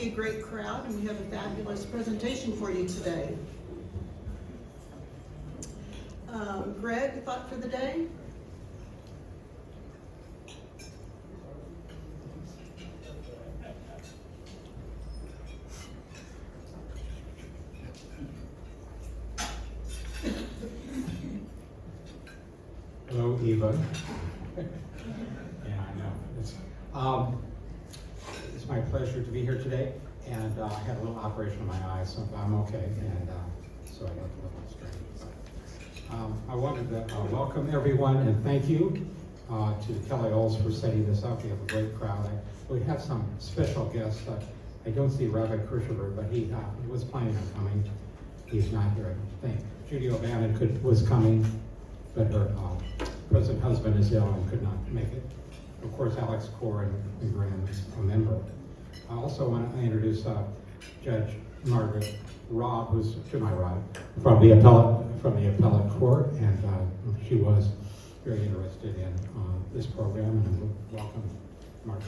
see a great crowd, and we have a fabulous presentation for you today. Greg, thought for the day? Hello, Eva. Yeah, I know. It's my pleasure to be here today, and I had a little operation on my eye, so I'm okay, and so I look a little strange. I wanted to welcome everyone and thank you to Kelly Oles for setting this up. We have a great crowd. We have some special guests. I don't see Rabbi Krishover, but he was planning on coming. He's not here, I think. Judy O'Bannon was coming, but her present husband is ill and could not make it. Of course, Alex Core and Graham is a member. I also want to introduce Judge Margaret Robb, who's to my right, from the appellate court, and she was very interested in this program, and welcome, Margaret.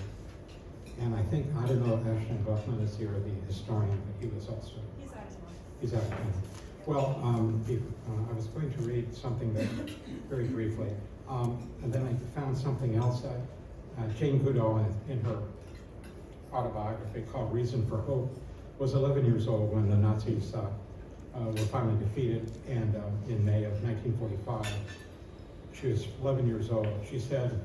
And I don't know if Ashton Buffman is here, the historian, but he was also. He's out of town. Well, I was going to read something that, very briefly, and then I found something else. Jane Goodall, in her autobiography called Reason for Hope, was 11 years old when the Nazis were finally defeated, and in May of 1945, she was 11 years old. She said,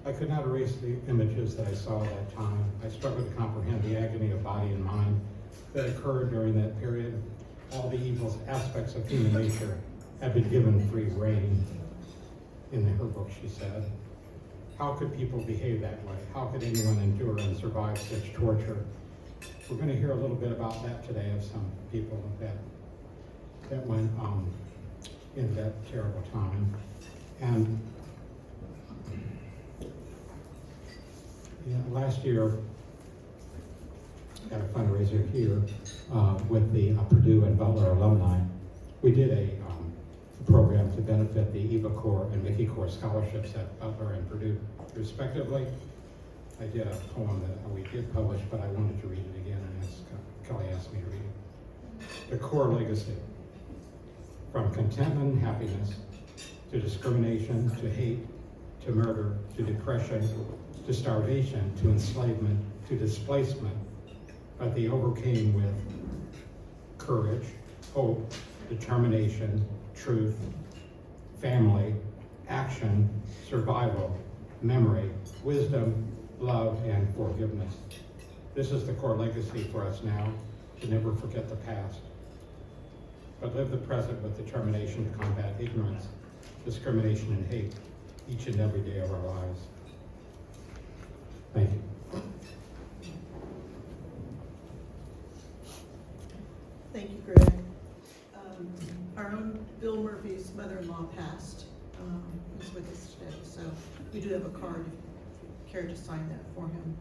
"I could not erase the images that I saw at that time. I struggled to comprehend the agony of body and mind that occurred during that period. All the evil aspects of human nature had been given free rein." In her book, she said, "How could people behave that way? How could anyone endure and survive such torture?" We're going to hear a little bit about that today, of some people that went in that terrible time. And last year, at a fundraiser here with the Purdue and Butler alumni, we did a program to benefit the Eva Core and Mickey Core scholarships at Butler and Purdue, respectively. I did a poem that we did publish, but I wanted to read it again, and Kelly asked me to read it. The Core Legacy. From contentment and happiness, to discrimination, to hate, to murder, to depression, to starvation, to enslavement, to displacement, but they overcame with courage, hope, determination, truth, family, action, survival, memory, wisdom, love, and forgiveness. This is the core legacy for us now, to never forget the past, but live the present with determination to combat ignorance, discrimination, and hate each and every day of our lives. Thank you. Thank you, Greg. Our own Bill Murphy's mother-in-law passed. He's with us today, so we do have a card if you care to sign that for him.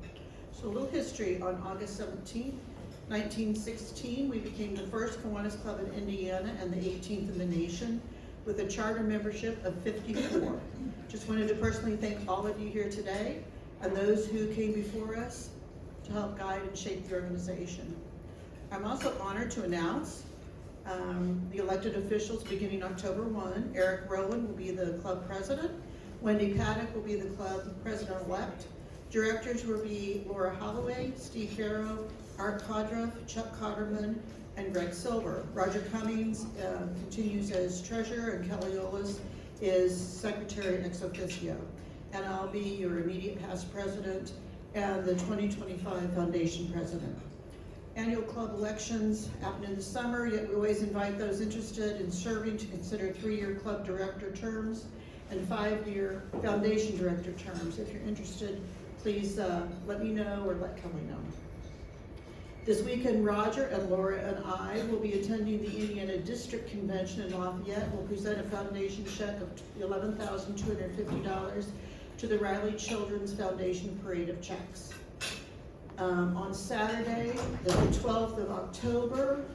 So a little history. On August 17th, 1916, we became the first Kiwanis club in Indiana and the 18th in the nation, with a charter membership of 54. Just wanted to personally thank all of you here today and those who came before us to help guide and shape the organization. I'm also honored to announce the elected officials beginning October 1. Eric Rowan will be the club president. Wendy Paddock will be the club president-elect. Directors will be Laura Holloway, Steve Farrow, Art Codruff, Chuck Cotterman, and Greg Silver. Roger Cummings continues as treasurer, and Kelly Oles is secretary ex officio. And I'll be your immediate past president and the 2025 foundation president. Annual club elections happen in the summer, yet we always invite those interested in serving to consider 3-year club director terms and 5-year foundation director terms. If you're interested, please let me know or let Kelly know. This weekend, Roger and Laura and I will be attending the Indiana District Convention in Lafayette. We'll present a foundation check of $11,250 to the Riley Children's Foundation Parade of Checks. On Saturday, the 12th of October,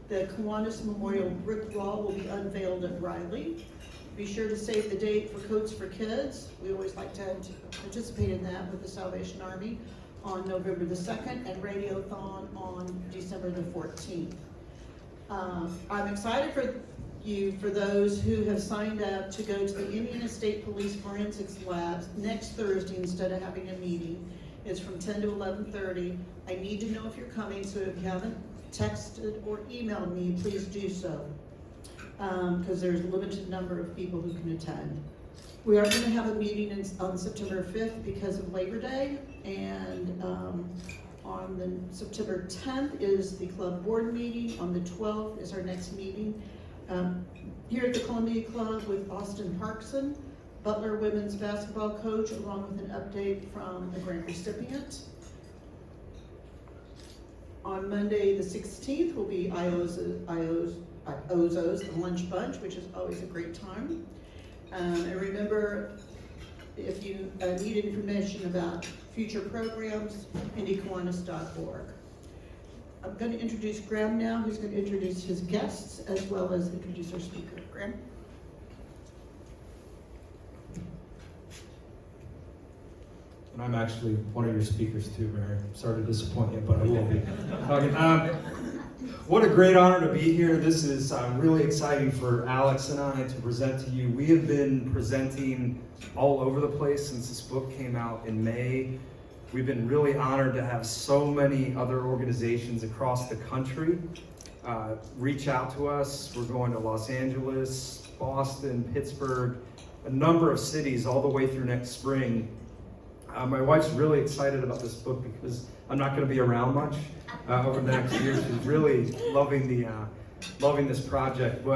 the Kiwanis Memorial Brick Wall will be unveiled at Riley. Be sure to save the date for Coats for Kids. We always like to participate in that with the Salvation Army. on November the 2nd and Radiothon on December the 14th. I'm excited for those who have signed up to go to the Indiana State Police Forensics Labs next Thursday instead of having a meeting. It's from 10 to 11:30. I need to know if you're coming, so if you haven't texted or emailed me, please do so. Because there's a limited number of people who can attend. We are going to have a meeting on September 5th because of Labor Day, and on the September 10th is the club board meeting. On the 12th is our next meeting here at the Columbia Club with Austin Parkson, Butler women's basketball coach, along with an update from the grant recipient. On Monday the 16th will be Ozo's the lunch bunch, which is always a great time. And remember, if you need information about future programs, indykiwanis.org. I'm going to introduce Graham now, who's going to introduce his guests as well as introduce our speaker. Graham? And I'm actually one of your speakers too, Mary. Sorry to disappoint you, but I will be. What a great honor to be here. This is really exciting for Alex and I to present to you. We have been presenting all over the place since this book came out in May. We've been really honored to have so many other organizations across the country reach out to us. We're going to Los Angeles, Boston, Pittsburgh, a number of cities all the way through next spring. My wife's really excited about this book because I'm not going to be around much over the next year. She's really loving this project.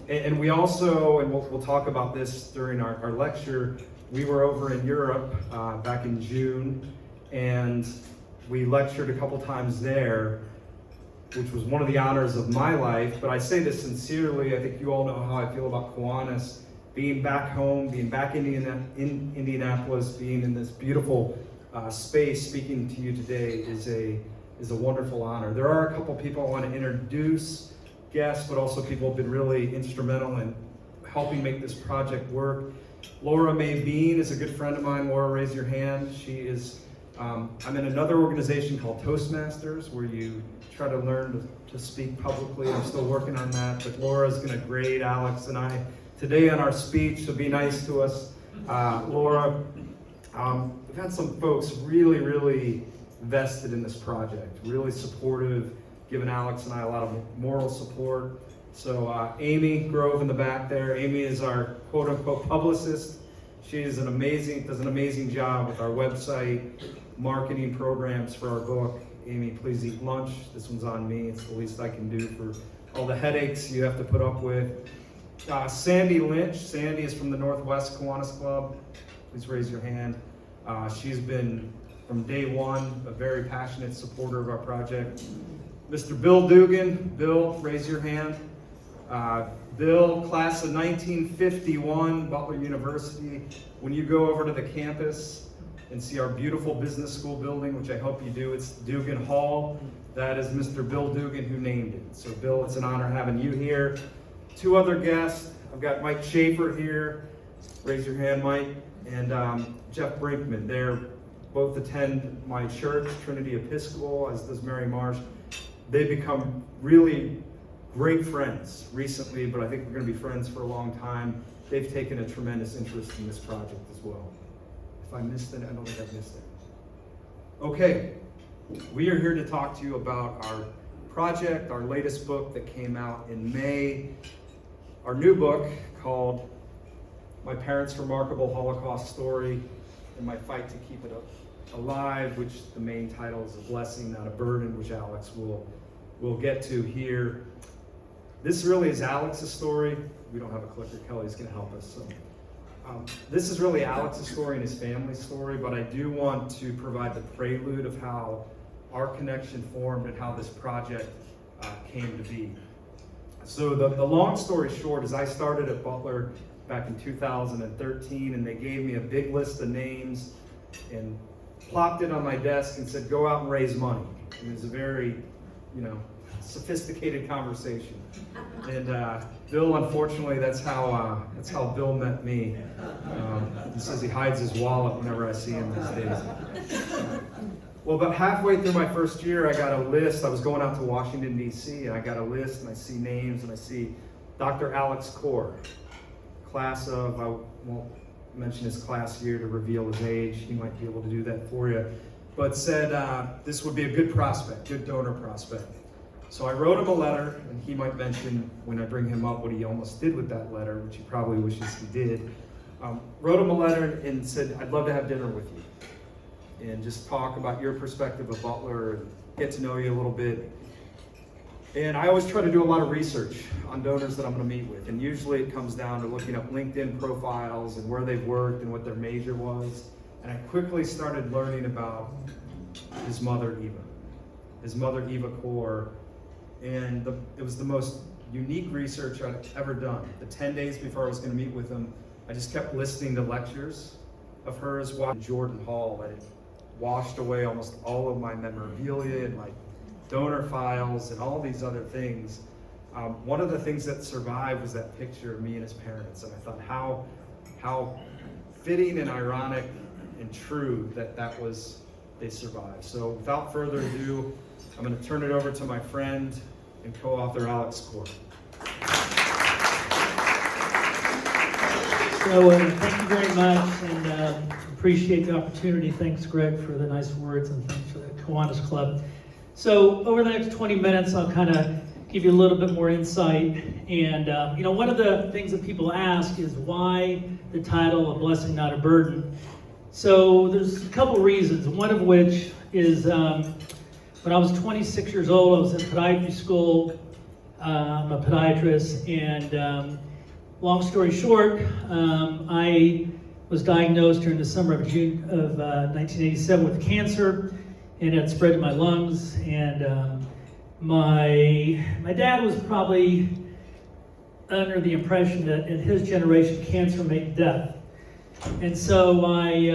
And we also, and we'll talk about this during our lecture, we were over in Europe back in June, and we lectured a couple times there, which was one of the honors of my life. But I say this sincerely. I think you all know how I feel about Kiwanis. Being back home, being back in Indianapolis, being in this beautiful space, speaking to you today is a wonderful honor. There are a couple people I want to introduce, guests, but also people who have been really instrumental in helping make this project work. Laura May Bean is a good friend of mine. Laura, raise your hand. She is, I'm in another organization called Toastmasters, where you try to learn to speak publicly. I'm still working on that, but Laura's going to grade Alex and I today on our speech, so be nice to us. Laura, we've had some folks really vested in this project, really supportive, giving Alex and I a lot of moral support. So Amy Grove in the back there, Amy is our quote-unquote publicist. She is does an amazing job with our website, marketing programs for our book. Amy, please eat lunch. This one's on me. It's the least I can do for all the headaches you have to put up with. Sandy Lynch. Sandy is from the Northwest Kiwanis Club. Please raise your hand. She's been, from day one, a very passionate supporter of our project. Mr. Bill Dugan. Bill, raise your hand. Bill, class of 1951, Butler University. When you go over to the campus and see our beautiful business school building, which I hope you do, it's Dugan Hall. That is Mr. Bill Dugan who named it. So Bill, it's an honor having you here. Two other guests. I've got Mike Schaefer here. Raise your hand, Mike. And Jeff Brinkman. They're both attend my church, Trinity Episcopal, as does Mary Marsh. They've become really great friends recently, but I think we're going to be friends for a long time. They've taken a tremendous interest in this project as well. If I missed it, I don't think I've missed it. Okay, we are here to talk to you about our project, our latest book that came out in May. Our new book called My Parents' Remarkable Holocaust Story and My Fight to Keep It Alive, which the main title is A Blessing, Not a Burden, which Alex will get to here. This really is Alex's story. We don't have a clicker. Kelly's going to help us. So, this is really Alex's story and his family's story, but I do want to provide the prelude of how our connection formed and how this project came to be. So the long story short is I started at Butler back in 2013, and they gave me a big list of names and plopped it on my desk and said, go out and raise money. It was a very, sophisticated conversation. And Bill, unfortunately, that's how Bill met me. He says he hides his wallet whenever I see him these days. Well, about halfway through my first year, I got a list. I was going out to Washington, D.C., and I got a list, and I see names, and I see Dr. Alex Core, class of, I won't mention his class year to reveal his age. He might be able to do that for you. But said this would be a good prospect, good donor prospect. So I wrote him a letter, and he might mention when I bring him up what he almost did with that letter, which he probably wishes he did. Wrote him a letter and said, I'd love to have dinner with you and just talk about your perspective of Butler and get to know you a little bit. And I always try to do a lot of research on donors that I'm going to meet with, and usually it comes down to looking up LinkedIn profiles and where they've worked and what their major was. And I quickly started learning about his mother, Eva Core, and it was the most unique research I'd ever done. The 10 days before I was going to meet with him, I just kept listening to lectures of hers, watching Jordan Hall, and it washed away almost all of my memorabilia and my donor files and all these other things. One of the things that survived was that picture of me and his parents, and I thought how fitting and ironic and true that was they survived. So without further ado, I'm going to turn it over to my friend and co-author Alex Core. So thank you very much, and appreciate the opportunity. Thanks, Greg, for the nice words, and thanks for the Kiwanis Club. So over the next 20 minutes, I'll kind of give you a little bit more insight. And one of the things that people ask is why the title, A Blessing Not a Burden. So there's a couple reasons, one of which is when I was 26 years old, I was in podiatry school. I'm a podiatrist, and long story short, I was diagnosed during the summer of June of 1987 with cancer, and it spread to my lungs. And my dad was probably under the impression that in his generation, cancer meant death. And so I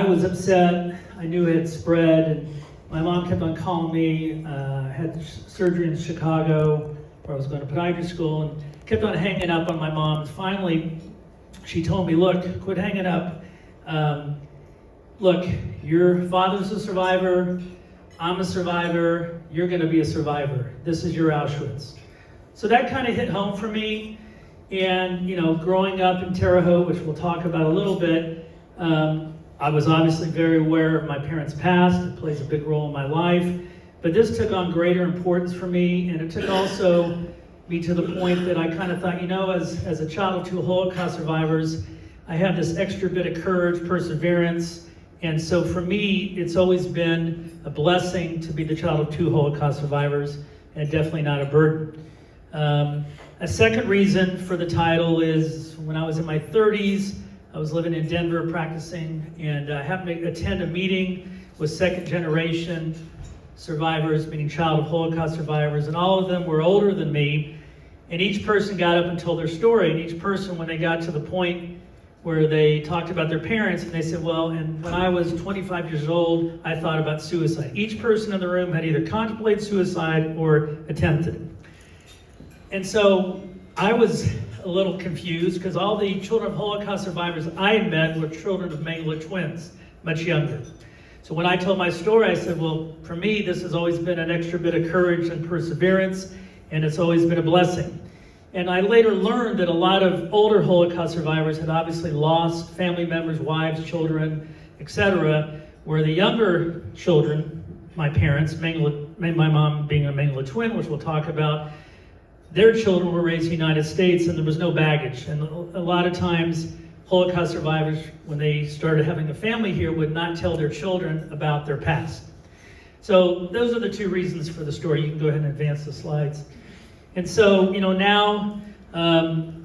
was upset. I knew it had spread, and my mom kept on calling me. Had surgery in Chicago, where I was going to podiatry school, and kept on hanging up on my mom. Finally, she told me, look, quit hanging up. Look, your father's a survivor. I'm a survivor. You're going to be a survivor. This is your Auschwitz. So that kind of hit home for me. And, growing up in Terre Haute, which we'll talk about a little bit, I was obviously very aware of my parents' past. It plays a big role in my life. But this took on greater importance for me, and it took also me to the point that I kind of thought, as a child of two Holocaust survivors, I have this extra bit of courage, perseverance, and so for me, it's always been a blessing to be the child of two Holocaust survivors, and definitely not a burden. A second reason for the title is when I was in my 30s, I was living in Denver practicing, and I happened to attend a meeting with second generation survivors, meaning child of Holocaust survivors, and all of them were older than me, and each person got up and told their story, and each person, when they got to the point where they talked about their parents, and they said, well, and when I was 25 years old, I thought about suicide. Each person in the room had either contemplated suicide or attempted it. And so I was a little confused, because all the children of Holocaust survivors I had met were children of Mengele twins, much younger. So when I told my story, I said, well, for me, this has always been an extra bit of courage and perseverance, and it's always been a blessing. And I later learned that a lot of older Holocaust survivors had obviously lost family members, wives, children, etc., where the younger children, my parents, my mom being a Mengele twin, which we'll talk about, their children were raised in the United States, and there was no baggage. And a lot of times, Holocaust survivors, when they started having a family here, would not tell their children about their past. So those are the two reasons for the story. You can go ahead and advance the slides. And so, now,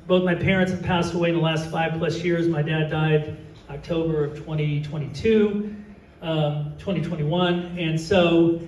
both my parents have passed away in the last 5+ years. My dad died October of 2021. And so,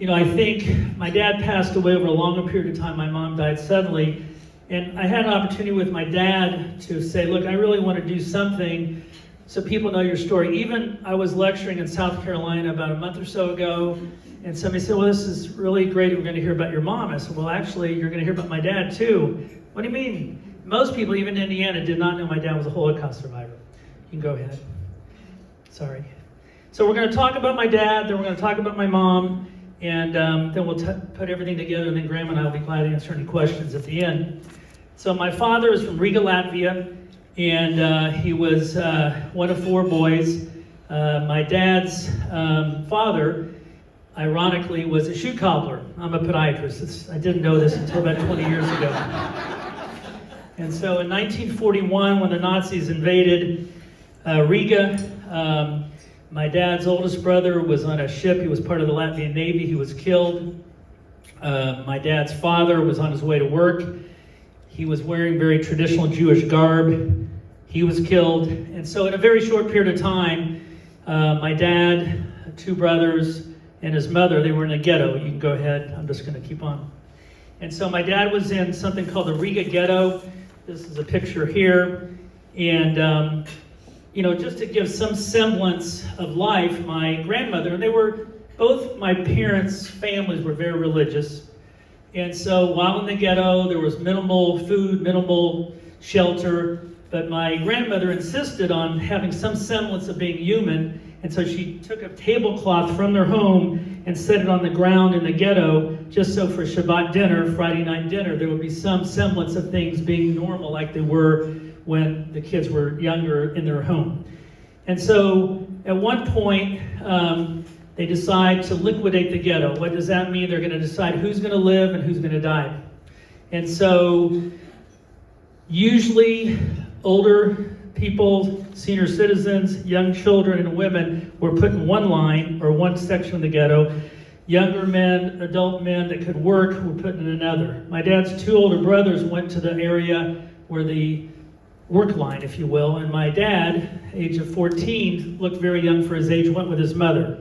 I think my dad passed away over a longer period of time. My mom died suddenly. And I had an opportunity with my dad to say, look, I really want to do something so people know your story. Even I was lecturing in South Carolina about a month or so ago, and somebody said, well, this is really great. We're going to hear about your mom. I said, well, actually, you're going to hear about my dad too. What do you mean? Most people, even in Indiana, did not know my dad was a Holocaust survivor. You can go ahead. Sorry. So we're going to talk about my dad, then we're going to talk about my mom, and then we'll put everything together, and then Graham and I will be glad to answer any questions at the end. So my father is from Riga, Latvia, and he was one of 4 boys. My dad's father, ironically, was a shoe cobbler. I'm a podiatrist. I didn't know this until about 20 years ago. And so in 1941, when the Nazis invaded Riga, my dad's oldest brother was on a ship. He was part of the Latvian Navy. He was killed. My dad's father was on his way to work. He was wearing very traditional Jewish garb. He was killed. And so in a very short period of time, my dad, 2 brothers, and his mother, they were in a ghetto. You can go ahead. I'm just going to keep on. And so my dad was in something called the Riga ghetto. This is a picture here. And, just to give some semblance of life, my grandmother, both my parents' families were very religious. And so while in the ghetto, there was minimal food, minimal shelter. But my grandmother insisted on having some semblance of being human. And so she took a tablecloth from their home and set it on the ground in the ghetto, just so for Shabbat dinner, Friday night dinner, there would be some semblance of things being normal like they were when the kids were younger in their home. And so at one point, they decide to liquidate the ghetto. What does that mean? They're going to decide who's going to live and who's going to die. And so usually older people, senior citizens, young children, and women were put in one line or one section of the ghetto. Younger men, adult men that could work were put in another. My dad's 2 older brothers went to the area where the work line, if you will, and my dad, age of 14, looked very young for his age, went with his mother.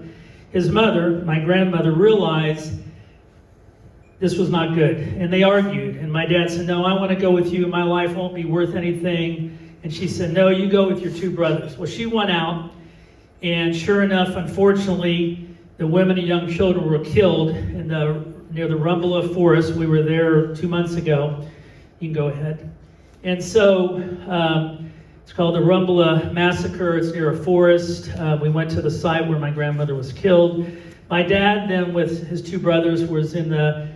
His mother, my grandmother, realized this was not good, and they argued. And my dad said, "No, I want to go with you. My life won't be worth anything." And she said, "No, you go with your 2 brothers." Well, she went out, and sure enough, unfortunately, the women and young children were killed near the Rumbla Forest. We were there 2 months ago. You can go ahead. And so it's called the Rumbla Massacre. It's near a forest. We went to the site where my grandmother was killed. My dad then, with his 2 brothers, was in the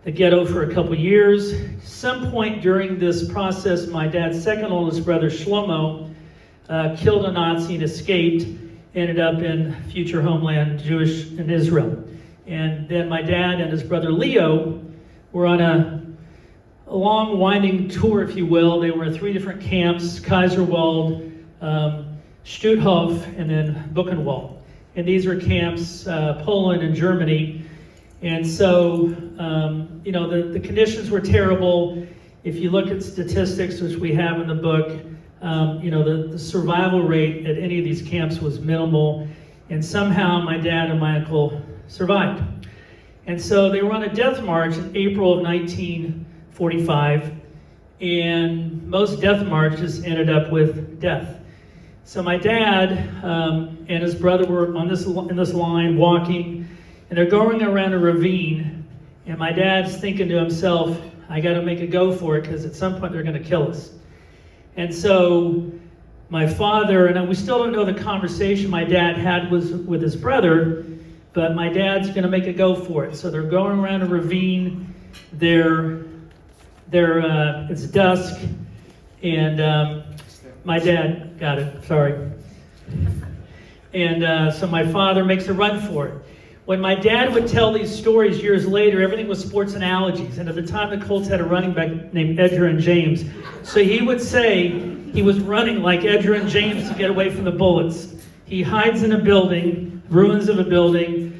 ghetto for a couple years. Some point during this process, my dad's second oldest brother, Shlomo, killed a Nazi and escaped, ended up in future homeland Jewish in Israel. And then my dad and his brother Leo were on a long winding tour, if you will. They were in 3 different camps: Kaiserwald, Stutthof, and then Buchenwald. And these are camps, Poland and Germany. And so, the conditions were terrible. If you look at statistics, which we have in the book, the survival rate at any of these camps was minimal. And somehow my dad and my uncle survived. And so they were on a death march in April of 1945. And most death marches ended up with death. So my dad and his brother were in this line walking, and they're going around a ravine, and my dad's thinking to himself, "I got to make a go for it, because at some point they're going to kill us." And so my father, and we still don't know the conversation my dad had with his brother, but my dad's going to make a go for it. So they're going around a ravine. It's dusk, and my dad got it. Sorry. And so my father makes a run for it. When my dad would tell these stories years later, everything was sports analogies. And at the time, the Colts had a running back named Edgerrin James. So he would say he was running like Edgerrin James to get away from the bullets. He hides in a building, ruins of a building.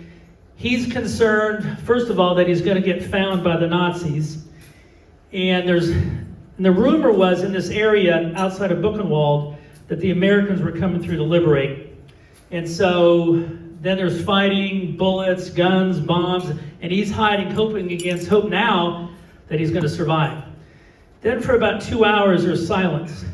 He's concerned, first of all, that he's going to get found by the Nazis. And the rumor was in this area outside of Buchenwald that the Americans were coming through to liberate. And so then there's fighting, bullets, guns, bombs, and he's hiding, hoping against hope now that he's going to survive. Then for about 2 hours, there's silence.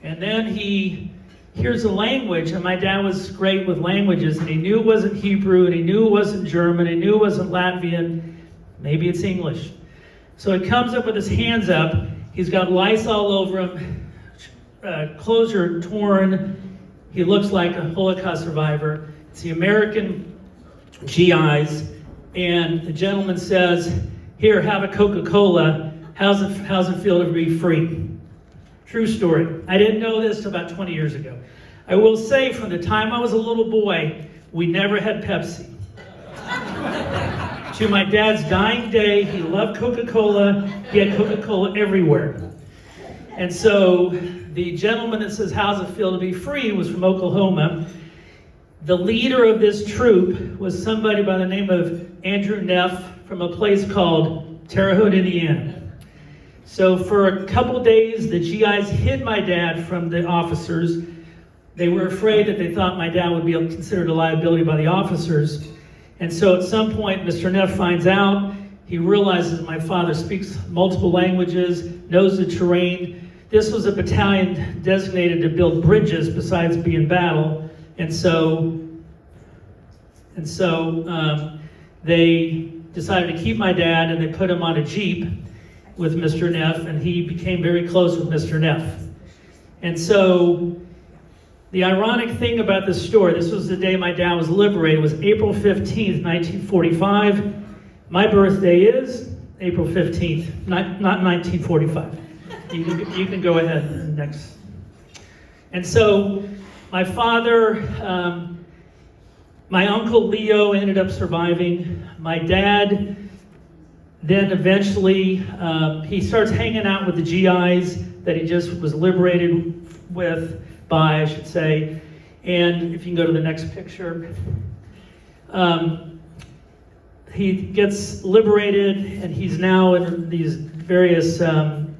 And then he hears a language, and my dad was great with languages, and he knew it wasn't Hebrew, and he knew it wasn't German, he knew it wasn't Latvian, maybe it's English. So he comes up with his hands up, he's got lice all over him, clothes are torn, he looks like a Holocaust survivor. It's the American GIs, and the gentleman says, "Here, have a Coca-Cola. How's it feel to be free?" True story. I didn't know this till about 20 years ago. I will say, from the time I was a little boy, we never had Pepsi. To my dad's dying day, he loved Coca-Cola. He had Coca-Cola everywhere. And so the gentleman that says, "How's it feel to be free?" was from Oklahoma. The leader of this troop was somebody by the name of Andrew Neff from a place called Terre Haute, Indiana. So for a couple days, the GIs hid my dad from the officers. They were afraid that they thought my dad would be considered a liability by the officers. And so at some point, Mr. Neff finds out. He realizes my father speaks multiple languages, knows the terrain. This was a battalion designated to build bridges besides be in battle. And so they decided to keep my dad, and they put him on a Jeep with Mr. Neff, and he became very close with Mr. Neff. And so the ironic thing about this story, this was the day my dad was liberated, was April 15th, 1945. My birthday is April 15th, not 1945. You can go ahead next. And so my father, my uncle Leo ended up surviving. My dad then eventually, he starts hanging out with the GIs that he just was liberated by, I should say. And if you can go to the next picture. He gets liberated, and he's now in these various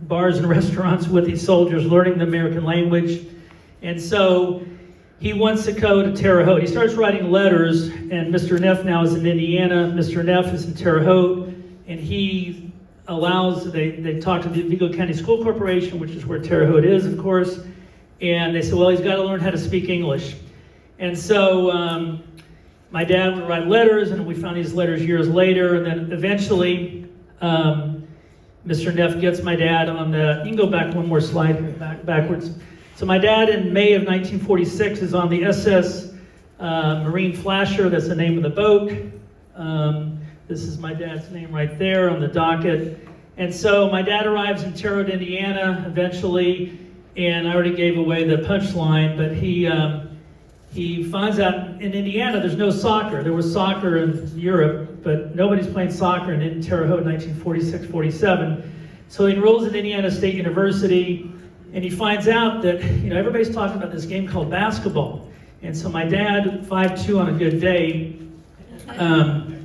bars and restaurants with these soldiers, learning the American language. And so he wants to go to Terre Haute. He starts writing letters, and Mr. Neff now is in Indiana. Mr. Neff is in Terre Haute, and he allows, they talk to the Vigo County School Corporation, which is where Terre Haute is, of course, and they said, well, he's got to learn how to speak English. And so my dad would write letters, and we found these letters years later, and then eventually Mr. Neff gets my dad on the, you can go back one more slide, backwards. So my dad in May of 1946 is on the SS Marine Flasher, that's the name of the boat. This is my dad's name right there on the docket. And so my dad arrives in Terre Haute, Indiana eventually, and I already gave away the punchline, but he finds out in Indiana there's no soccer. There was soccer in Europe, but nobody's playing soccer in Terre Haute 1946-47. So he enrolls at Indiana State University, and he finds out that, everybody's talking about this game called basketball. And so my dad, 5'2" on a good day,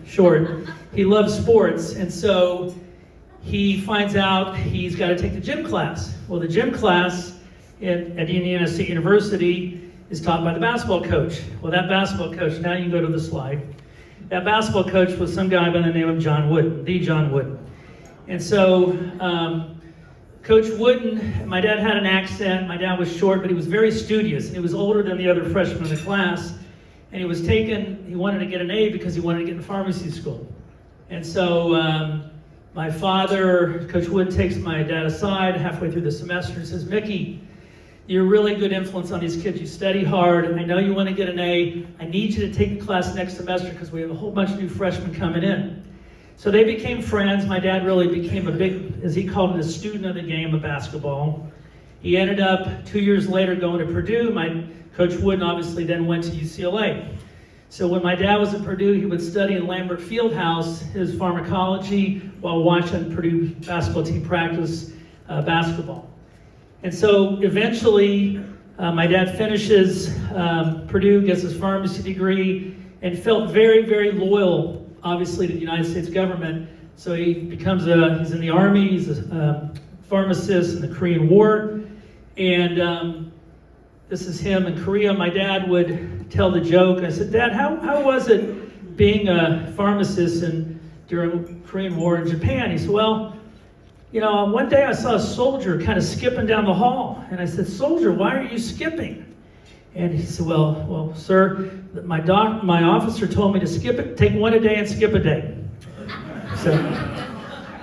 short, he loves sports, and so he finds out he's got to take the gym class. Well, the gym class at Indiana State University is taught by the basketball coach. Well, that basketball coach, now you can go to the slide, that basketball coach was some guy by the name of John Wooden, the John Wooden. And so Coach Wooden, my dad had an accent, my dad was short, but he was very studious, and he was older than the other freshmen in the class, and he wanted to get an A because he wanted to get in pharmacy school. And so my father, Coach Wood, takes my dad aside halfway through the semester and says, "Mickey, you're a really good influence on these kids. You study hard, and I know you want to get an A. I need you to take the class next semester because we have a whole bunch of new freshmen coming in." So they became friends. My dad really became a big, as he called it, a student of the game of basketball. He ended up 2 years later going to Purdue. My Coach Wooden obviously then went to UCLA. So when my dad was at Purdue, he would study in Lambert Fieldhouse his pharmacology while watching Purdue basketball team practice basketball. And so eventually, my dad finishes Purdue, gets his pharmacy degree, and felt very, very loyal, obviously, to the United States government. So he becomes he's in the Army, he's a pharmacist in the Korean War, and this is him in Korea. My dad would tell the joke. I said, "Dad, how was it being a pharmacist during the Korean War in Japan?" He said, "Well, one day I saw a soldier kind of skipping down the hall." And I said, "Soldier, why are you skipping?" And he said, well, sir, my officer told me to skip it, take one a day and skip a day.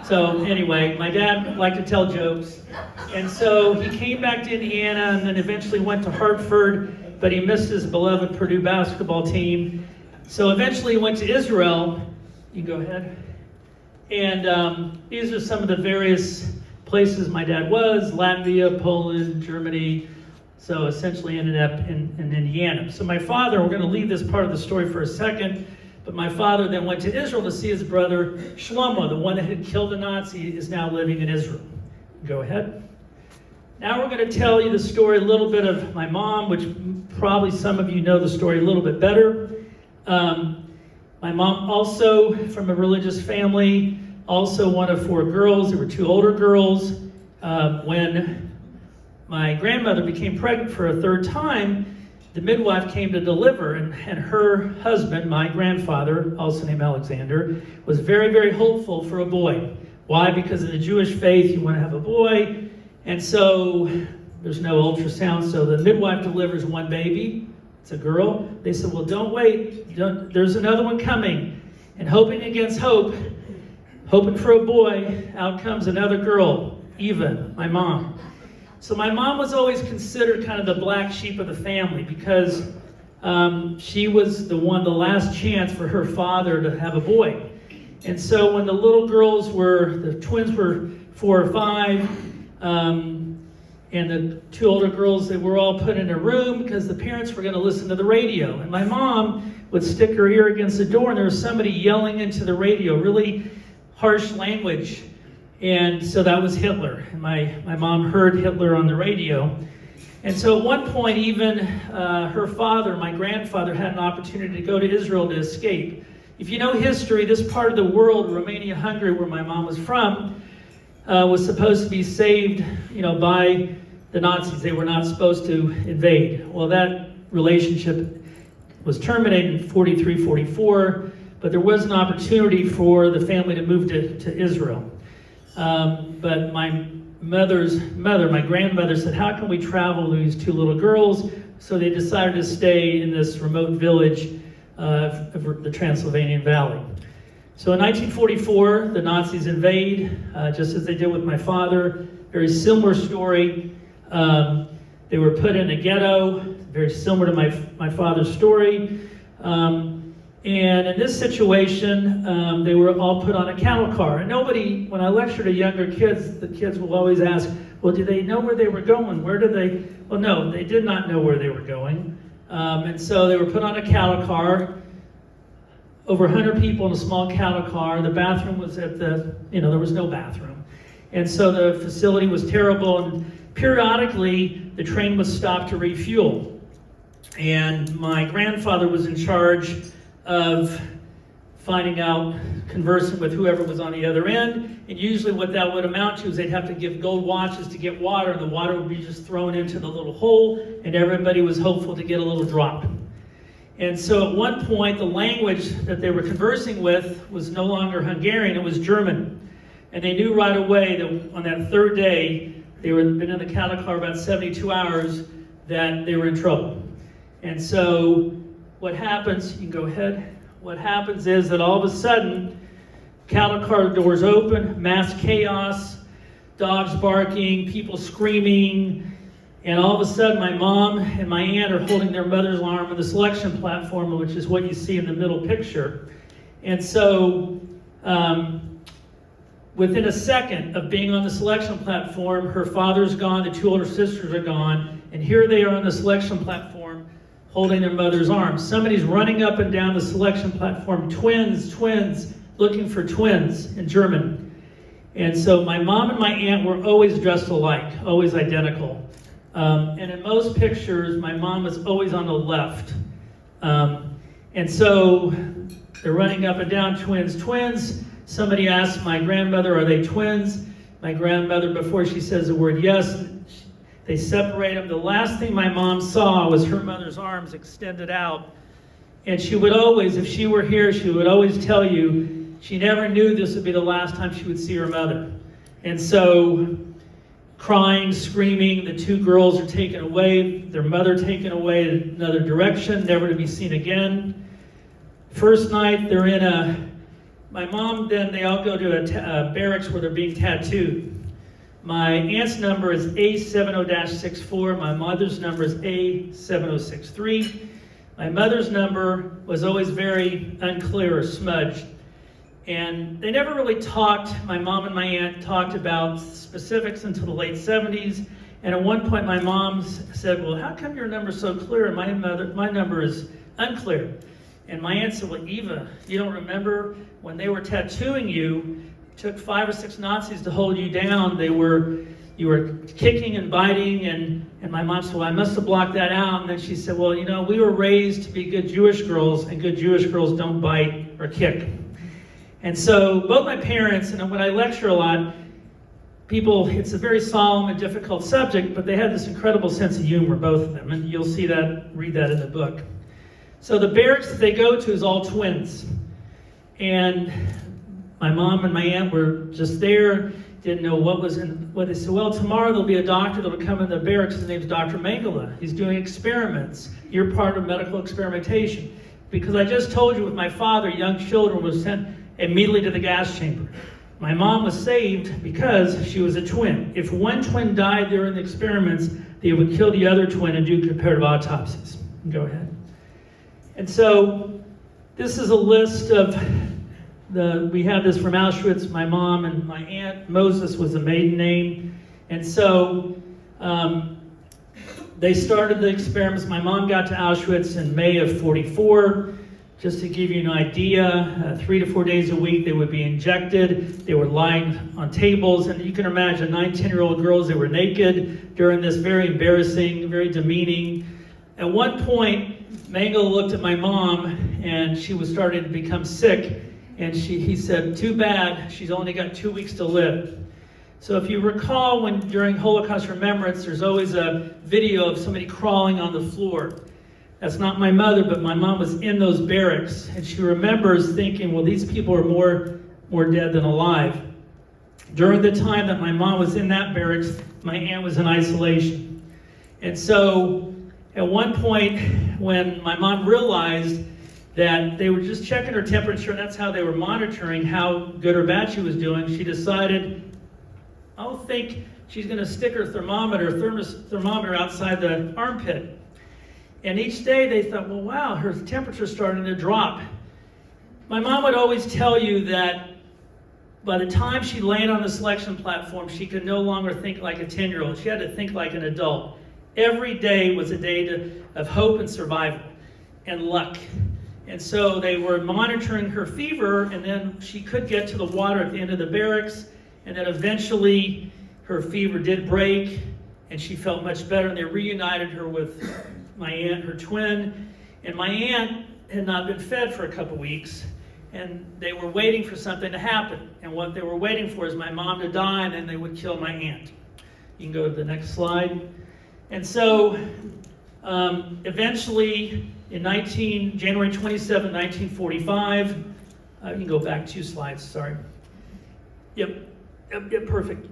So anyway, my dad liked to tell jokes. And so he came back to Indiana and then eventually went to Hartford. but he missed his beloved Purdue basketball team. So eventually he went to Israel. You can go ahead. And these are some of the various places my dad was: Latvia, Poland, Germany. So essentially ended up in Indiana. So my father, we're going to leave this part of the story for a second, but my father then went to Israel to see his brother Shlomo, the one that had killed the Nazi, is now living in Israel. Go ahead. Now we're going to tell you the story a little bit of my mom, which probably some of you know the story a little bit better. My mom, also from a religious family, also one of 4 girls. There were 2 older girls. When my grandmother became pregnant for a 3rd time, the midwife came to deliver, and her husband, my grandfather, also named Alexander, was very, very hopeful for a boy. Why? Because in the Jewish faith, you want to have a boy, and so there's no ultrasound, so the midwife delivers 1 baby. It's a girl. They said, well, don't wait. There's another one coming. And hoping against hope, hoping for a boy, out comes another girl, Eva, my mom. So my mom was always considered kind of the black sheep of the family because she was the last chance for her father to have a boy. And so when the little girls the twins were 4 or 5, and the 2 older girls, they were all put in a room because the parents were going to listen to the radio. And my mom would stick her ear against the door, and there was somebody yelling into the radio, really harsh language. And so that was Hitler. And my mom heard Hitler on the radio. And so at one point, even her father, my grandfather, had an opportunity to go to Israel to escape. If you know history, this part of the world, Romania, Hungary, where my mom was from, was supposed to be saved, by the Nazis. They were not supposed to invade. Well, that relationship was terminated in 43, 44, but there was an opportunity for the family to move to Israel. But my mother's mother, my grandmother, said, how can we travel with these 2 little girls? So they decided to stay in this remote village of the Transylvanian Valley. So in 1944, the Nazis invade, just as they did with my father. Very similar story. They were put in a ghetto, very similar to my father's story. And in this situation, they were all put on a cattle car. And nobody, when I lecture to younger kids, the kids will always ask, well, do they know where they were going? Where did they? Well, no, they did not know where they were going. And so they were put on a cattle car, over 100 people in a small cattle car. The bathroom was there was no bathroom. And so the facility was terrible. And periodically, the train was stopped to refuel. And my grandfather was in charge of finding out, conversing with whoever was on the other end. And usually what that would amount to is they'd have to give gold watches to get water, and the water would be just thrown into the little hole, and everybody was hopeful to get a little drop. And so at one point, the language that they were conversing with was no longer Hungarian, it was German. And they knew right away that on that 3rd day, they had been in the cattle car about 72 hours, that they were in trouble. And so what happens, you can go ahead, what happens is that all of a sudden, cattle car doors open, mass chaos, dogs barking, people screaming, and all of a sudden my mom and my aunt are holding their mother's arm on the selection platform, which is what you see in the middle picture. And so within a second of being on the selection platform, her father's gone, the 2 older sisters are gone, and here they are on the selection platform holding their mother's arms. Somebody's running up and down the selection platform, twins, looking for twins in German. And so my mom and my aunt were always dressed alike, always identical. And in most pictures, my mom was always on the left. And so they're running up and down, twins. Somebody asked my grandmother, are they twins? My grandmother, before she says the word yes, they separate them. The last thing my mom saw was her mother's arms extended out. And she would always, if she were here, she would always tell you she never knew this would be the last time she would see her mother. And so, crying, screaming, the 2 girls are taken away, their mother taken away in another direction, never to be seen again. First night, they're in my mom, then they all go to a barracks where they're being tattooed. My aunt's number is A70-64. My mother's number is A7063. My mother's number was always very unclear or smudged. And they never really talked, my mom and my aunt talked about specifics until the late 70s. And at one point my mom said, well, how come your number's so clear and my number is unclear? And my aunt said, well, Eva, you don't remember when they were tattooing you, it took 5 or 6 Nazis to hold you down. You were kicking and biting, and my mom said, well, I must have blocked that out. And then she said, well, you know, we were raised to be good Jewish girls, and good Jewish girls don't bite or kick. And so both my parents, and when I lecture a lot, people, it's a very solemn and difficult subject, but they had this incredible sense of humor, both of them, and you'll see that, read that in the book. So the barracks that they go to is all twins. And my mom and my aunt were just there, didn't know what was in, what they said, well, tomorrow there'll be a doctor that'll come in the barracks, his name's Dr. Mengele. He's doing experiments. You're part of medical experimentation. Because I just told you with my father, young children were sent immediately to the gas chamber. My mom was saved because she was a twin. If one twin died during the experiments, they would kill the other twin and do comparative autopsies. Go ahead. And so this is a list of we have this from Auschwitz, my mom and my aunt. Moses was the maiden name. And so they started the experiments. My mom got to Auschwitz in May of '44. Just to give you an idea, 3 to 4 days a week they would be injected. They were lying on tables, and you can imagine 9, 10-year-old girls, they were naked during this very embarrassing, very demeaning. At one point, Mengele looked at my mom, and she was starting to become sick, and he said, too bad, she's only got 2 weeks to live. So if you recall, when during Holocaust Remembrance, there's always a video of somebody crawling on the floor. That's not my mother, but my mom was in those barracks, and she remembers thinking, well, these people are more dead than alive. During the time that my mom was in that barracks, my aunt was in isolation. And so at one point, when my mom realized that they were just checking her temperature, and that's how they were monitoring how good or bad she was doing, she decided, I don't think she's going to stick her thermometer outside the armpit. And each day they thought, well, wow, her temperature's starting to drop. My mom would always tell you that by the time she landed on the selection platform, she could no longer think like a 10-year-old. She had to think like an adult. Every day was a day of hope and survival and luck. And so they were monitoring her fever, and then she could get to the water at the end of the barracks, and then eventually her fever did break, and she felt much better, and they reunited her with my aunt, her twin, and my aunt had not been fed for a couple weeks, and they were waiting for something to happen. And what they were waiting for is my mom to die, and then they would kill my aunt. You can go to the next slide. And so, eventually, in January 27, 1945, you can go back 2 slides, sorry. Yep, perfect.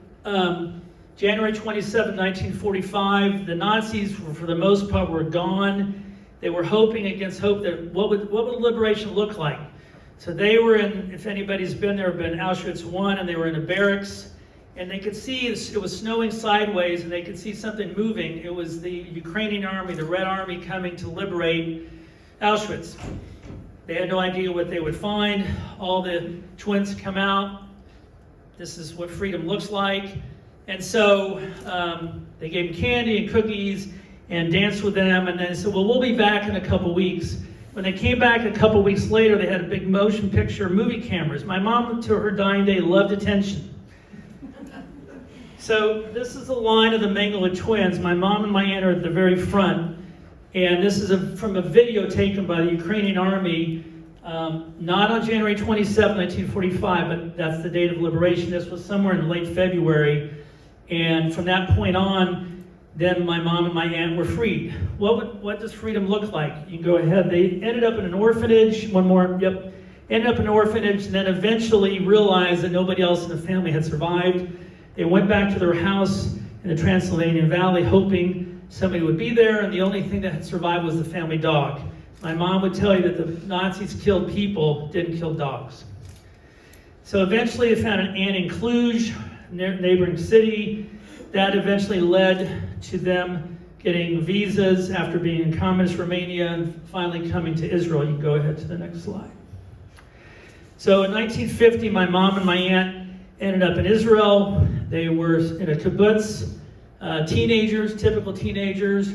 January 27, 1945, the Nazis, for the most part, were gone. They were hoping against hope that what would liberation look like? So they were in, if anybody's been there, been Auschwitz I, and they were in a barracks, and they could see it was snowing sideways, and they could see something moving. It was the Ukrainian army, the Red Army, coming to liberate Auschwitz. They had no idea what they would find. All the twins come out. This is what freedom looks like. And so they gave them candy and cookies and danced with them, and then they said, well, we'll be back in a couple weeks. When they came back a couple weeks later, they had a big motion picture movie cameras. My mom, to her dying day, loved attention. So this is a line of the Mengele twins. My mom and my aunt are at the very front, and this is from a video taken by the Ukrainian army, not on January 27, 1945, but that's the date of liberation. This was somewhere in late February. And from that point on, then my mom and my aunt were freed. What does freedom look like? You can go ahead. They ended up in an orphanage. One more, yep. Ended up in an orphanage, and then eventually realized that nobody else in the family had survived. They went back to their house in the Transylvanian Valley, hoping somebody would be there, and the only thing that had survived was the family dog. My mom would tell you that the Nazis killed people, didn't kill dogs. So eventually they found an aunt in Cluj. neighboring city. That eventually led to them getting visas after being in communist Romania and finally coming to Israel. You can go ahead to the next slide. So in 1950, my mom and my aunt ended up in Israel. They were in a kibbutz, teenagers, typical teenagers.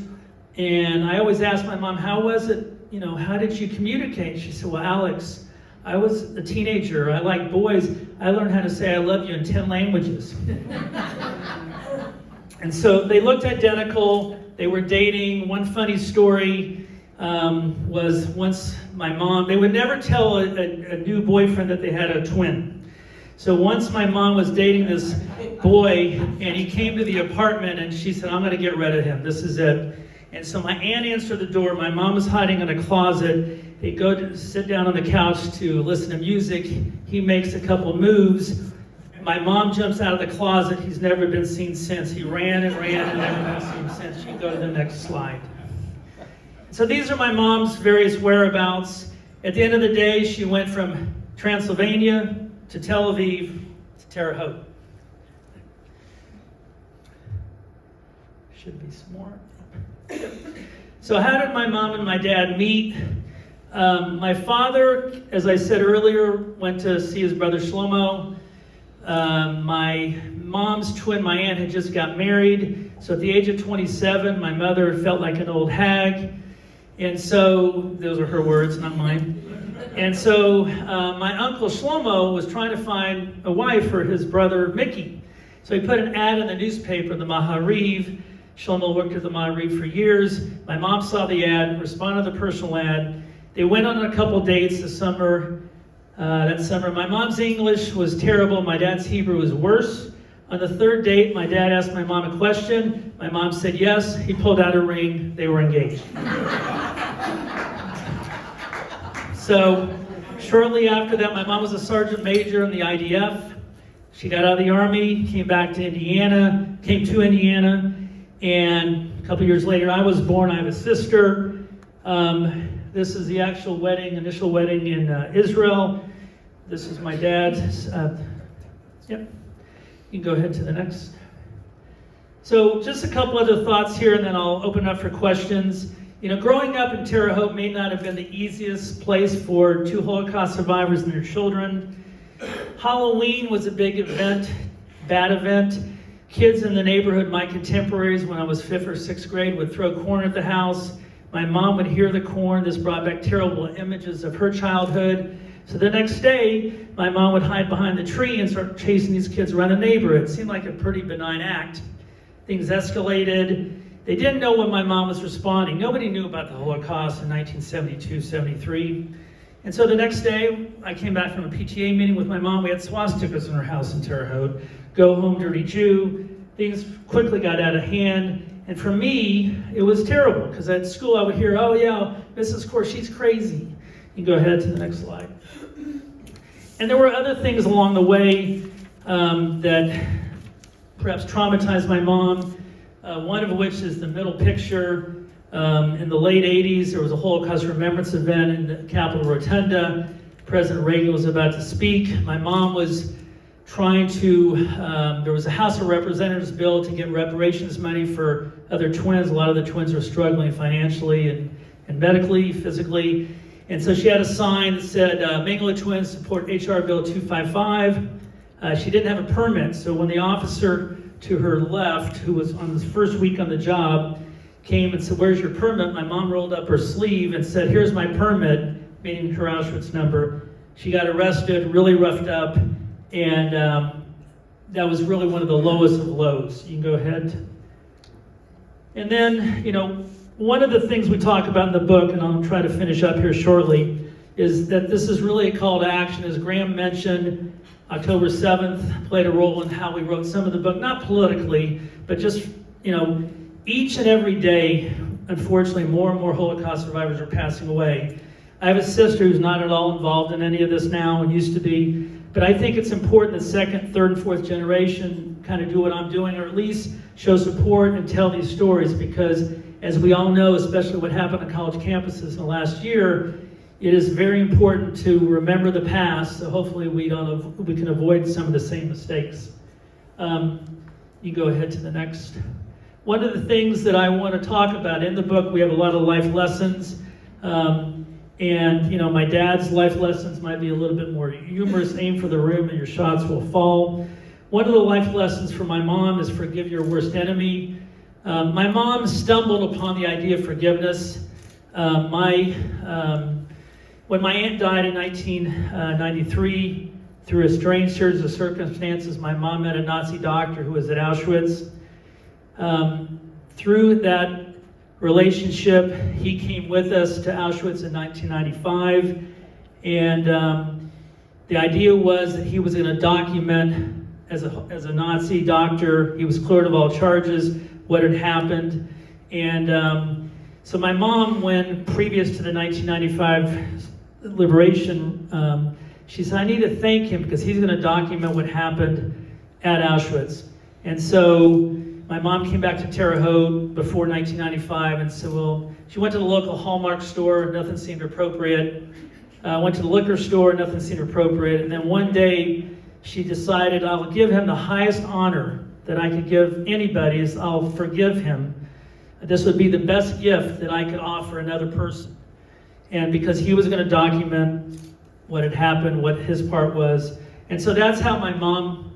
And I always asked my mom, how was it, how did you communicate? She said, well, Alex, I was a teenager. I like boys. I learned how to say I love you in 10 languages. And so they looked identical. They were dating. One funny story was once my mom, they would never tell a new boyfriend that they had a twin. So once my mom was dating this boy, and he came to the apartment, and she said, I'm going to get rid of him. This is it. And so my aunt answered the door. My mom was hiding in a closet. They go to sit down on the couch to listen to music. He makes a couple moves. My mom jumps out of the closet. He's never been seen since. He ran and ran and never been seen since. You can go to the next slide. So these are my mom's various whereabouts. At the end of the day, she went from Transylvania to Tel Aviv to Terre Haute. Should be some more. So how did my mom and my dad meet? My father, as I said earlier, went to see his brother Shlomo. My mom's twin, my aunt, had just got married. So at the age of 27, my mother felt like an old hag. And so, those are her words, not mine. And so my uncle Shlomo was trying to find a wife for his brother Mickey. So he put an ad in the newspaper, the Mahariv. Shlomo worked at the Mahariv for years. My mom saw the ad, responded to the personal ad. They went on a couple dates that summer. My mom's English was terrible. My dad's Hebrew was worse. On the third date, my dad asked my mom a question. My mom said yes. He pulled out a ring. They were engaged. So shortly after that, my mom was a sergeant major in the IDF. She got out of the Army, came to Indiana, and a couple years later, I was born. I have a sister. This is the actual initial wedding in Israel. This is my dad's. Yep. You can go ahead to the next. So just a couple other thoughts here, and then I'll open up for questions. Growing up in Terre Haute may not have been the easiest place for two Holocaust survivors and their children. Halloween was a big event, bad event. Kids in the neighborhood, my contemporaries, when I was 5th or 6th grade, would throw corn at the house. My mom would hear the corn. This brought back terrible images of her childhood. So the next day, my mom would hide behind the tree and start chasing these kids around the neighborhood. It seemed like a pretty benign act. Things escalated. They didn't know when my mom was responding. Nobody knew about the Holocaust in 1972, 73. And so the next day, I came back from a PTA meeting with my mom. We had swastikas in her house in Terre Haute. Go home, dirty Jew. Things quickly got out of hand. And for me, it was terrible, because at school I would hear, oh yeah, Mrs. Core, she's crazy. You can go ahead to the next slide. And there were other things along the way that perhaps traumatized my mom. One of which is the middle picture. In the late 80s, there was a Holocaust Remembrance event in the Capitol Rotunda. President Reagan was about to speak. My mom was trying to, there was a House of Representatives bill to get reparations money for other twins. A lot of the twins are struggling financially and medically, physically. And so she had a sign that said, Mangala twins support HR Bill 255. She didn't have a permit, so when the officer to her left, who was on his first week on the job, came and said, where's your permit? My mom rolled up her sleeve and said, here's my permit, meaning her Auschwitz number. She got arrested, really roughed up, and that was really one of the lowest of lows. You can go ahead. And then, one of the things we talk about in the book, and I'll try to finish up here shortly, is that this is really a call to action. As Graham mentioned, October 7th played a role in how we wrote some of the book, not politically, but just, each and every day, unfortunately, more and more Holocaust survivors are passing away. I have a sister who's not at all involved in any of this now and used to be, but I think it's important that second, third, and fourth generation kind of do what I'm doing, or at least show support and tell these stories, because as we all know, especially what happened on college campuses in the last year, it is very important to remember the past, so hopefully we can avoid some of the same mistakes. You go ahead to the next. One of the things that I want to talk about in the book, we have a lot of life lessons. And, you know, my dad's life lessons might be a little bit more humorous. Aim for the room and your shots will fall. One of the life lessons from my mom is forgive your worst enemy. My mom stumbled upon the idea of forgiveness. When my aunt died in 1993, through a strange series of circumstances, my mom met a Nazi doctor who was at Auschwitz. Through that relationship, he came with us to Auschwitz in 1995, and the idea was that he was going to document, as a Nazi doctor, he was cleared of all charges, what had happened. And so my mom, when previous to the 1995 liberation, she said, I need to thank him because he's going to document what happened at Auschwitz. And so my mom came back to Terre Haute before 1995 and said, well, she went to the local Hallmark store, nothing seemed appropriate. Went to the liquor store, nothing seemed appropriate. And then one day she decided, I'll give him the highest honor that I could give anybody, is I'll forgive him. This would be the best gift that I could offer another person. And because he was going to document what had happened, what his part was. And so that's how my mom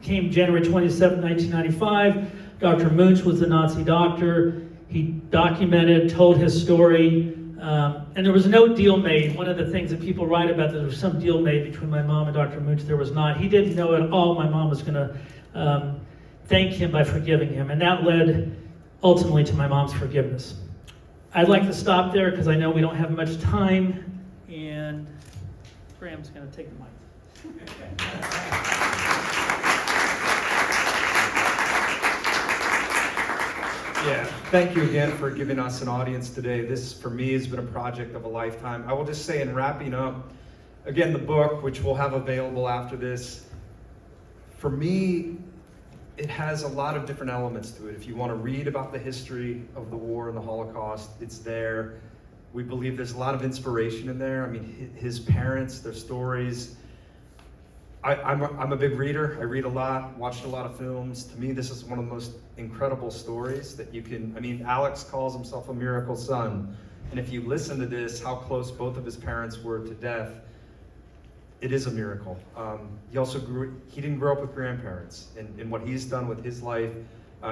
came January 27, 1995. Dr. Munch was the Nazi doctor. He documented, told his story, and there was no deal made. One of the things that people write about, that there was some deal made between my mom and Dr. Munch. There was not. He didn't know at all my mom was going to thank him by forgiving him, and that led ultimately to my mom's forgiveness. I'd like to stop there because I know we don't have much time, and Graham's going to take the mic. Yeah, thank you again for giving us an audience today. This, for me, has been a project of a lifetime. I will just say, in wrapping up, again, the book, which we'll have available after this, for me, it has a lot of different elements to it. If you want to read about the history of the war and the Holocaust, it's there. We believe there's a lot of inspiration in there. I mean, his parents, their stories. I'm a big reader. I read a lot, watched a lot of films. To me, this is one of the most incredible stories that you can, I mean, Alex calls himself a miracle son. And if you listen to this, how close both of his parents were to death, it is a miracle. He didn't grow up with grandparents. And what he's done with his life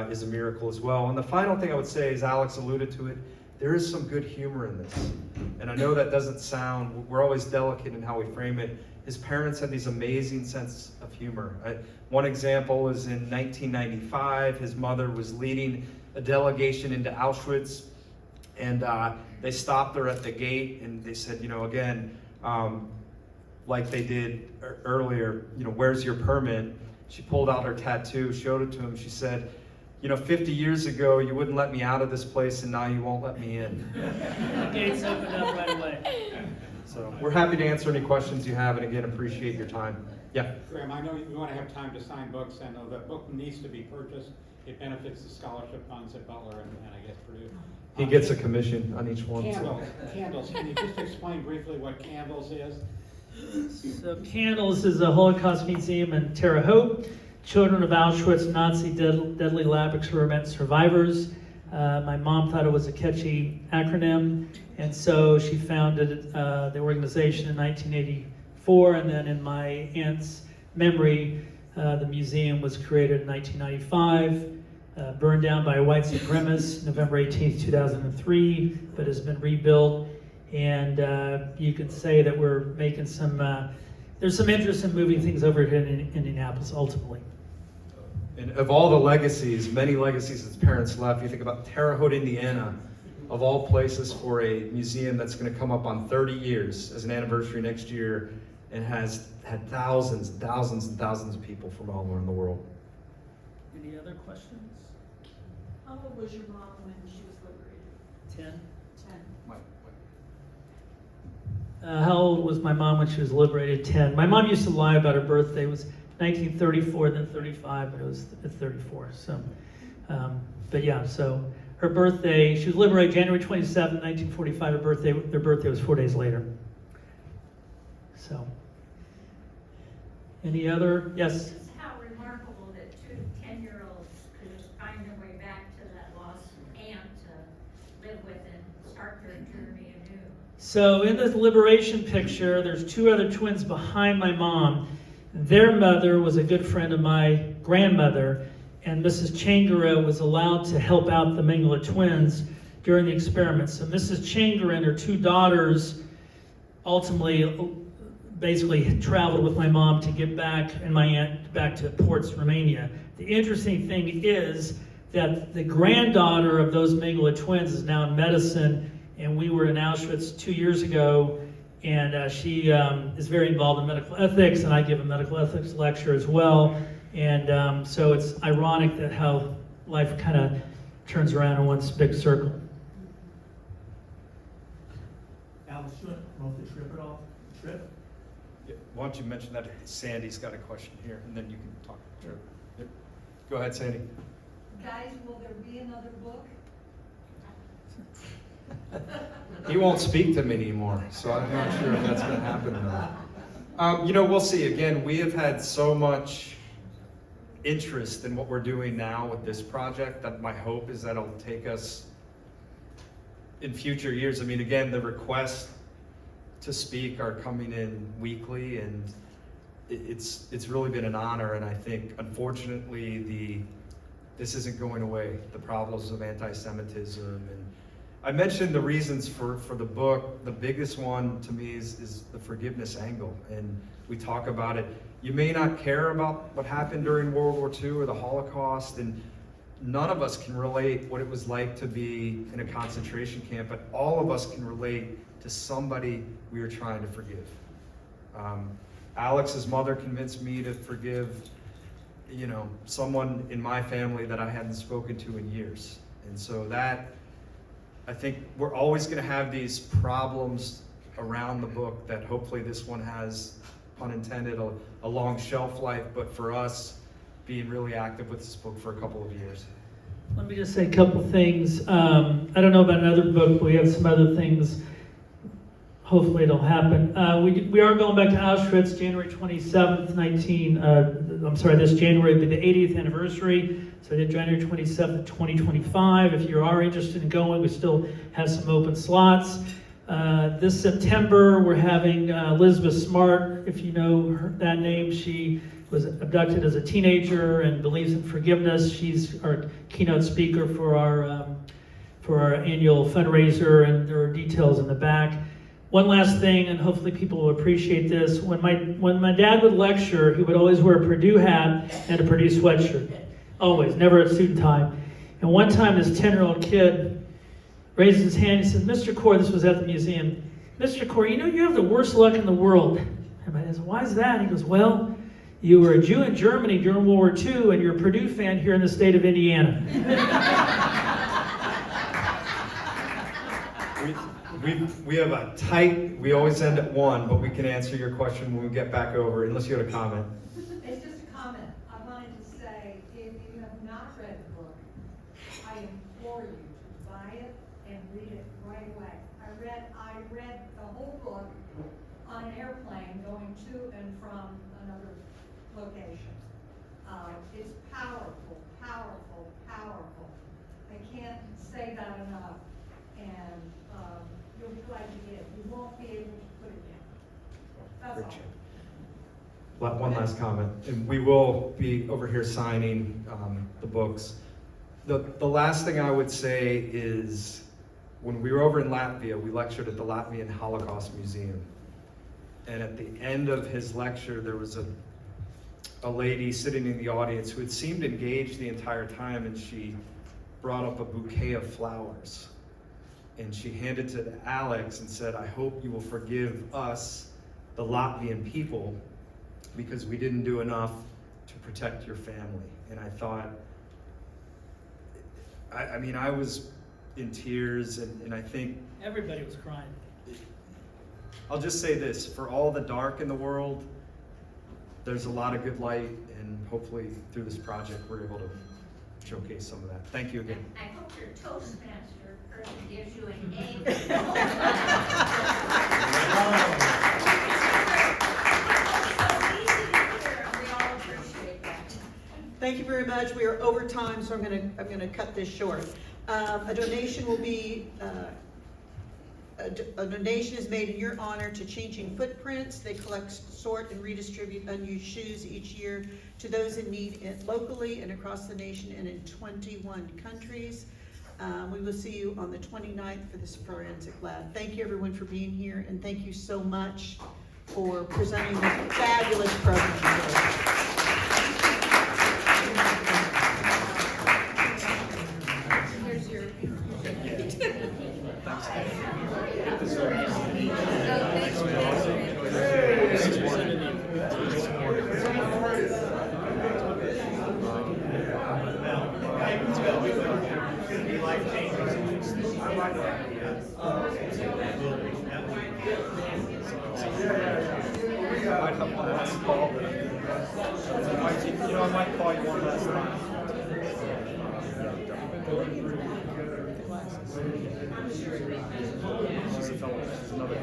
is a miracle as well. And the final thing I would say is, Alex alluded to it, there is some good humor in this. And I know that doesn't sound, we're always delicate in how we frame it. His parents had these amazing sense of humor. One example is in 1995, his mother was leading a delegation into Auschwitz, and they stopped her at the gate, and they said, you know, again, like they did earlier, you know, where's your permit? She pulled out her tattoo, showed it to him. She said, you know, 50 years ago, you wouldn't let me out of this place, and now you won't let me in. The gates opened up right away. So we're happy to answer any questions you have, and again, appreciate your time. Yeah. Graham, I know you want to have time to sign books. I know the book needs to be purchased. It benefits the scholarship funds at Butler and I guess Purdue. He gets a commission on each one. Candles. Can you just explain briefly what Candles is? So Candles is a Holocaust museum in Terre Haute. Children of Auschwitz, Nazi deadly lab experiment survivors. My mom thought it was a catchy acronym, and so she founded the organization in 1984, and then in my aunt's memory, the museum was created in 1995, burned down by white supremacists November 18th, 2003, but has been rebuilt, and you could say that we're making some, there's some interest in moving things over here in Indianapolis ultimately. And of all the legacies, many legacies his parents left, you think about Terre Haute, Indiana, of all places, for a museum that's going to come up on 30 years as an anniversary next year, and has had thousands and thousands and thousands of people from all around the world. Any other questions? How old was your mom when she was liberated? 10. 10. How old was my mom when she was liberated? 10. My mom used to lie about her birthday. It was 1934, then 35, but it was 34. So, but yeah, so her birthday, she was liberated January 27, 1945. Their birthday was 4 days later. So, any other? Yes? This is how remarkable start their journey anew. So in the liberation picture, there's two other twins behind my mom. Their mother was a good friend of my grandmother, and Mrs. Changara was allowed to help out the Mingala twins during the experiment. So Mrs. Changara and her two daughters ultimately basically traveled with my mom to get back, and my aunt back to Ports, Romania. The interesting thing is that the granddaughter of those Mingala twins is now in medicine, and we were in Auschwitz 2 years ago, and she is very involved in medical ethics, and I give a medical ethics lecture as well. And so it's ironic that how life kind of turns around in one big circle. Alex, you want to promote the trip at all? Trip? Yeah, why don't you mention that? Sandy's got a question here, and then you can talk. Sure. Yep. Go ahead, Sandy. Guys, will there be another book? He won't speak to me anymore, so I'm not sure if that's going to happen or not. You know, we'll see. Again, we have had so much interest in what we're doing now with this project that my hope is that it'll take us in future years. I mean, again, the requests to speak are coming in weekly, and it's really been an honor. And I think, unfortunately, this isn't going away. The problems of anti-Semitism, and I mentioned the reasons for the book. The biggest one to me is the forgiveness angle, and we talk about it. You may not care about what happened during World War II or the Holocaust, and none of us can relate what it was like to be in a concentration camp, but all of us can relate to somebody we were trying to forgive. Alex's mother convinced me to forgive, someone in my family that I hadn't spoken to in years. And so that, I think we're always going to have these problems around the book that hopefully this one has, pun intended, a long shelf life, but for us, being really active with this book for a couple of years. Let me just say a couple things. I don't know about another book, but we have some other things. Hopefully it'll happen. We are going back to Auschwitz, January 27th, this January will be the 80th anniversary. So I did January 27th, 2025. If you are interested in going, we still have some open slots. This September, we're having Elizabeth Smart, if you know that name. She was abducted as a teenager and believes in forgiveness. She's our keynote speaker for our annual fundraiser, and there are details in the back. One last thing, and hopefully people will appreciate this. When my dad would lecture, he would always wear a Purdue hat and a Purdue sweatshirt. Always, never at student time. And one time this 10-year-old kid raised his hand and said, "Mr. Core," this was at the museum, "Mr. Core, you have the worst luck in the world." And I said, "Why is that?" And he goes, "Well, you were a Jew in Germany during World War II, and you're a Purdue fan here in the state of Indiana." We have a tight, we always end at 1, but we can answer your question when we get back over, unless you had a comment. It's just a comment. I wanted to say, if you have not read the book, I implore you to buy it and read it right away. I read the whole book on an airplane going to and from another location. It's powerful, powerful, powerful. I can't say that enough. And you'll be glad you did. You won't be able to put it down. That's all. One last comment, and we will be over here signing the books. The last thing I would say is, when we were over in Latvia, we lectured at the Latvian Holocaust Museum. And at the end of his lecture, there was a lady sitting in the audience who had seemed engaged the entire time, and she brought up a bouquet of flowers. And she handed it to Alex and said, "I hope you will forgive us, the Latvian people, because we didn't do enough to protect your family." And I thought, I was in tears, and I think... Everybody was crying. I'll just say this, for all the dark in the world, there's a lot of good light, and hopefully through this project we're able to showcase some of that. Thank you again. I hope your Toastmaster person gives you an A. We all appreciate that. Thank you very much. We are over time, so I'm gonna cut this short. A donation will be A donation is made in your honor to Changing Footprints. They collect, sort, and redistribute unused shoes each year to those in need locally and across the nation and in 21 countries. We will see you on the 29th for this forensic lab. Thank you everyone for being here, and thank you so much for presenting this fabulous program. Here's your. I might call you one last time. She's a fellow. She's another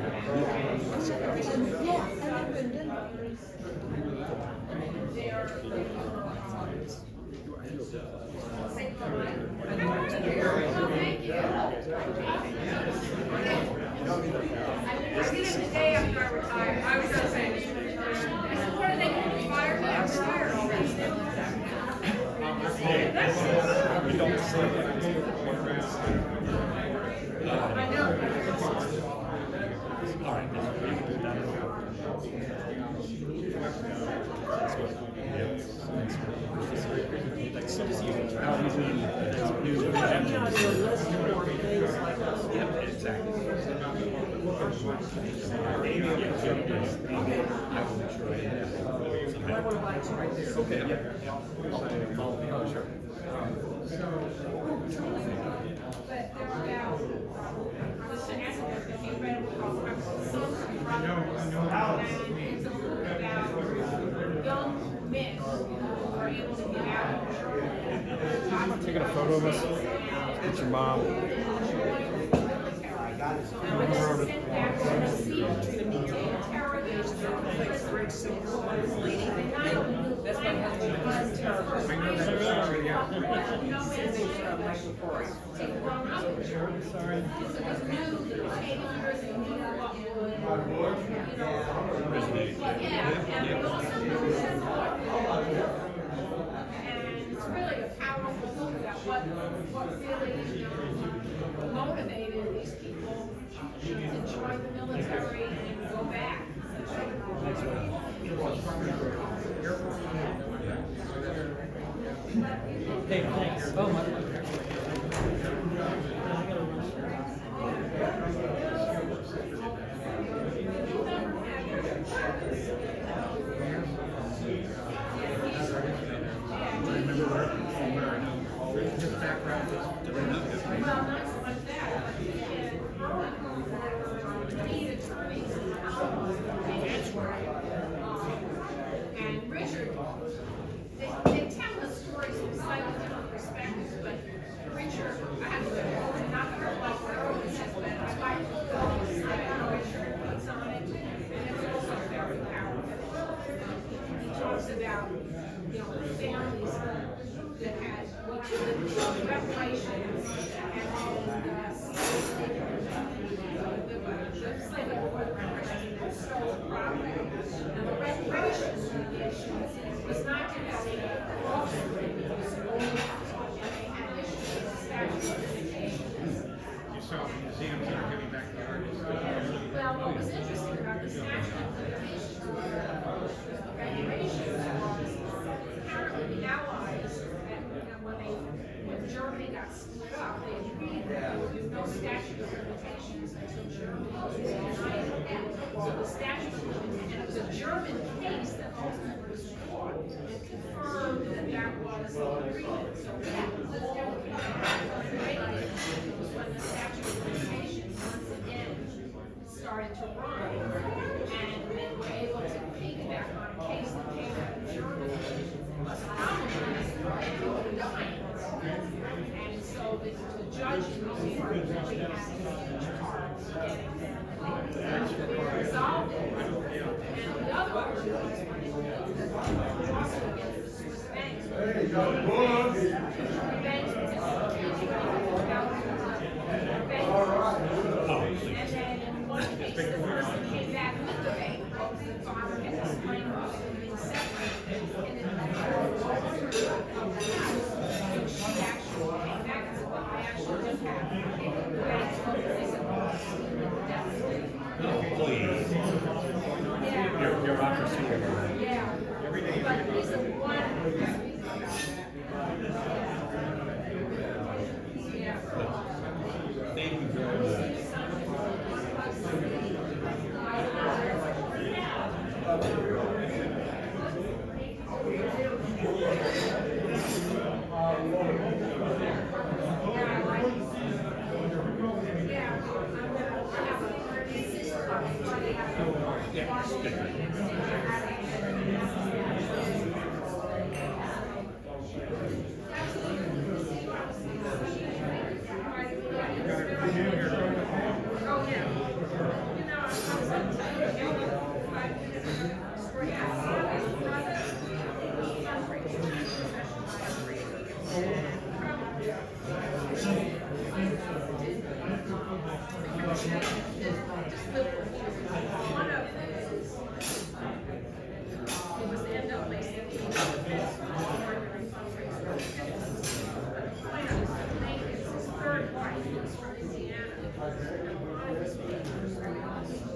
The day after I retired, I was gonna say, what are they, retired? I'm retired already. We don't say that. I know. All right. Okay, yeah. Oh, sure. Young men who are able to get out. Taking a photo of us with your mom. It's really a powerful look at what really motivated these people to join the military and go back. Hey, thanks. Oh, my pleasure. And Richard, they tell the stories from slightly different perspectives, but Richard, I have to not to hurt like where it says, but I like those that Richard puts on it, and it's also very powerful. He talks about, families that had reparations and stole property. And the reparations was not just You saw the museums that are giving back to the artists. well, what was interesting about the statute of limitations regulations was apparently the Allies, when Germany got split up, they agreed that there would be no statute of limitations until Germany was united. So the statute of limitations, and it was a German case that ultimately was fought and confirmed that that was the agreement. So that was all was when the statute of limitations once again started to run, and they were able to piggyback on a case that came out of Germany. And so the judge in New York really had a huge part in getting resolved it. And the other one was when they looked at the lawsuit against the Swiss banks. The banks were just about and then primary fundraiser. The plan is to make it his third wife, who's from Indiana. A lot of his speakers are also.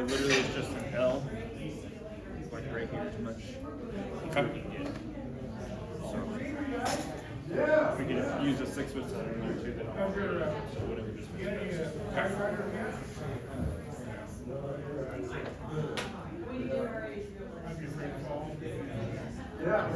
So literally it's just an L. Like right here is much. Okay. So we could use a 6-foot center in there too. So whatever just Yeah.